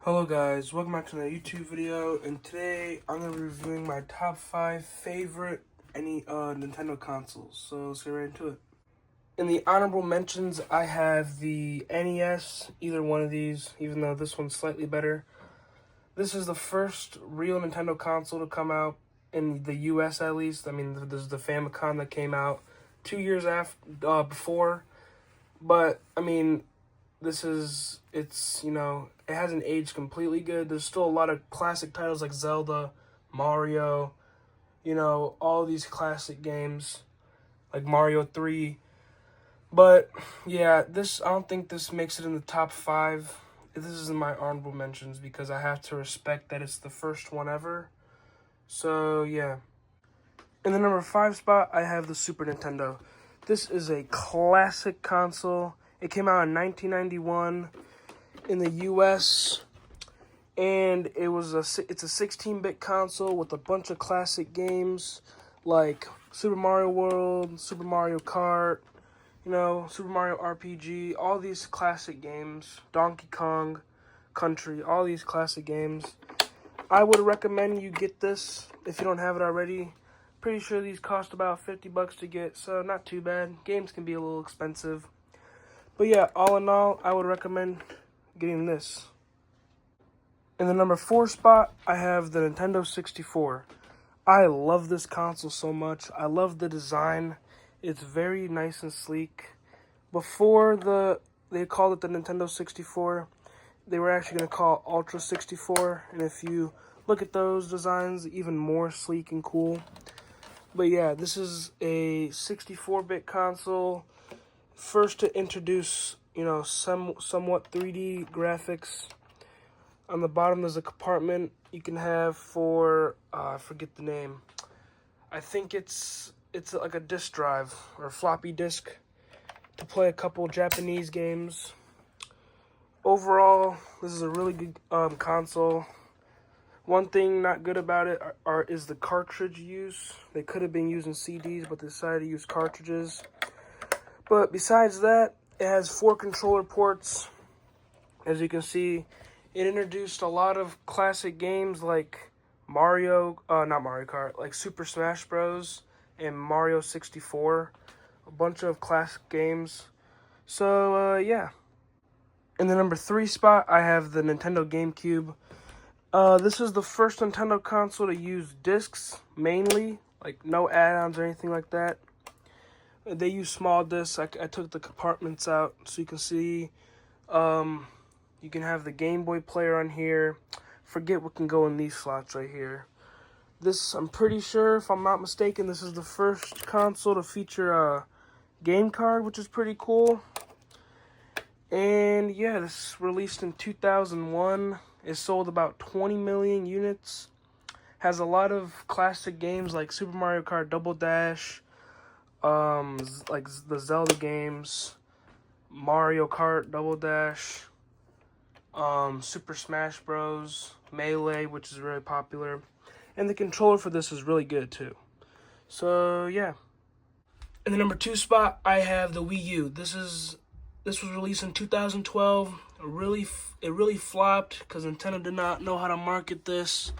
Hello guys, welcome back to another YouTube video, and today I'm going to be reviewing my top 5 favorite Nintendo consoles, so let's get right into it. In the honorable mentions, I have the NES, either one of these, even though this one's slightly better. This is the first real Nintendo console to come out, in the US at least. I mean, this is the Famicom that came out 2 years before, but I mean, it hasn't aged completely good. There's still a lot of classic titles like Zelda, Mario, all these classic games like Mario 3. But yeah, I don't think this makes it in the top 5. This is in my honorable mentions because I have to respect that it's the first one ever. So yeah. In the number 5 spot, I have the Super Nintendo. This is a classic console. It came out in 1991 in the US, and it's a 16-bit console with a bunch of classic games like Super Mario World, Super Mario Kart, Super Mario RPG, all these classic games, Donkey Kong Country, all these classic games. I would recommend you get this if you don't have it already. Pretty sure these cost about $50 to get, so not too bad. Games can be a little expensive. But yeah, all in all, I would recommend getting this. In the number 4 spot, I have the Nintendo 64. I love this console so much. I love the design. It's very nice and sleek. Before they called it the Nintendo 64, they were actually going to call it Ultra 64. And if you look at those designs, even more sleek and cool. But yeah, this is a 64-bit console. First to introduce, somewhat 3D graphics. On the bottom, there's a compartment you can have for, I forget the name. I think it's like a disk drive or a floppy disk to play a couple Japanese games. Overall, this is a really good console. One thing not good about it is the cartridge use. They could have been using CDs, but they decided to use cartridges. But besides that, it has 4 controller ports. As you can see, it introduced a lot of classic games like not Mario Kart, like Super Smash Bros. And Mario 64. A bunch of classic games. So, yeah. In the number 3 spot, I have the Nintendo GameCube. This is the first Nintendo console to use discs, mainly. Like, no add-ons or anything like that. They use small discs. I took the compartments out so you can see. You can have the Game Boy player on here. Forget what can go in these slots right here. This, I'm pretty sure, if I'm not mistaken, this is the first console to feature a game card, which is pretty cool. And yeah, this released in 2001. It sold about 20 million units. Has a lot of classic games like Super Mario Kart Double Dash, like the Zelda games, Mario Kart Double Dash, Super Smash Bros, Melee, which is very popular, and the controller for this is really good too. So yeah. In the number 2 spot, I have the Wii U. This was released in 2012. It really flopped because Nintendo did not know how to market this.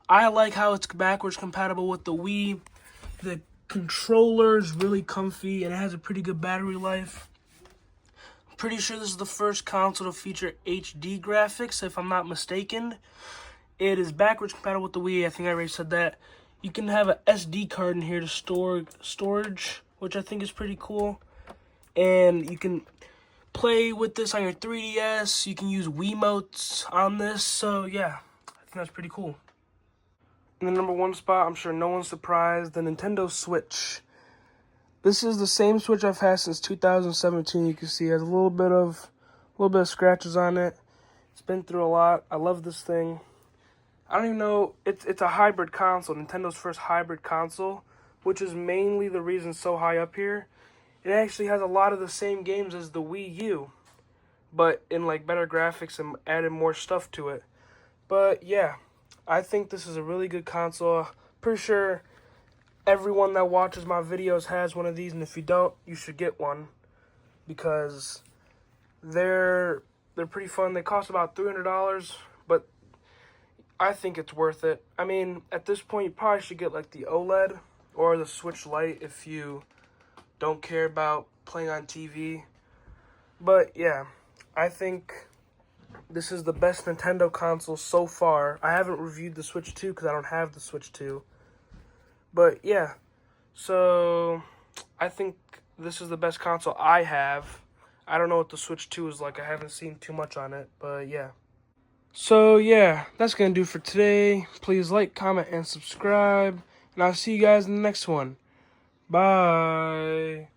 I like how it's backwards compatible with the Wii. The controller is really comfy and it has a pretty good battery life. I'm pretty sure this is the first console to feature HD graphics, if I'm not mistaken. It is backwards compatible with the Wii. I think I already said that. You can have an SD card in here to store storage, which I think is pretty cool. And you can play with this on your 3DS. You can use Wiimotes on this. So yeah, I think that's pretty cool. In the number 1 spot, I'm sure no one's surprised, the Nintendo Switch. This is the same Switch I've had since 2017. You can see it has a little bit of scratches on it. It's been through a lot. I love this thing. I don't even know. It's a hybrid console, Nintendo's first hybrid console, which is mainly the reason it's so high up here. It actually has a lot of the same games as the Wii U, but in like better graphics and added more stuff to it. But yeah, I think this is a really good console. Pretty sure everyone that watches my videos has one of these, and if you don't, you should get one because they're pretty fun. They cost about $300, but I think it's worth it. I mean, at this point, you probably should get like the OLED or the Switch Lite if you don't care about playing on TV. But yeah, I think this is the best Nintendo console so far. I haven't reviewed the Switch 2 because I don't have the Switch 2. But yeah, so I think this is the best console I have. I don't know what the Switch 2 is like. I haven't seen too much on it, but yeah. So yeah, that's going to do for today. Please like, comment, and subscribe. And I'll see you guys in the next one. Bye.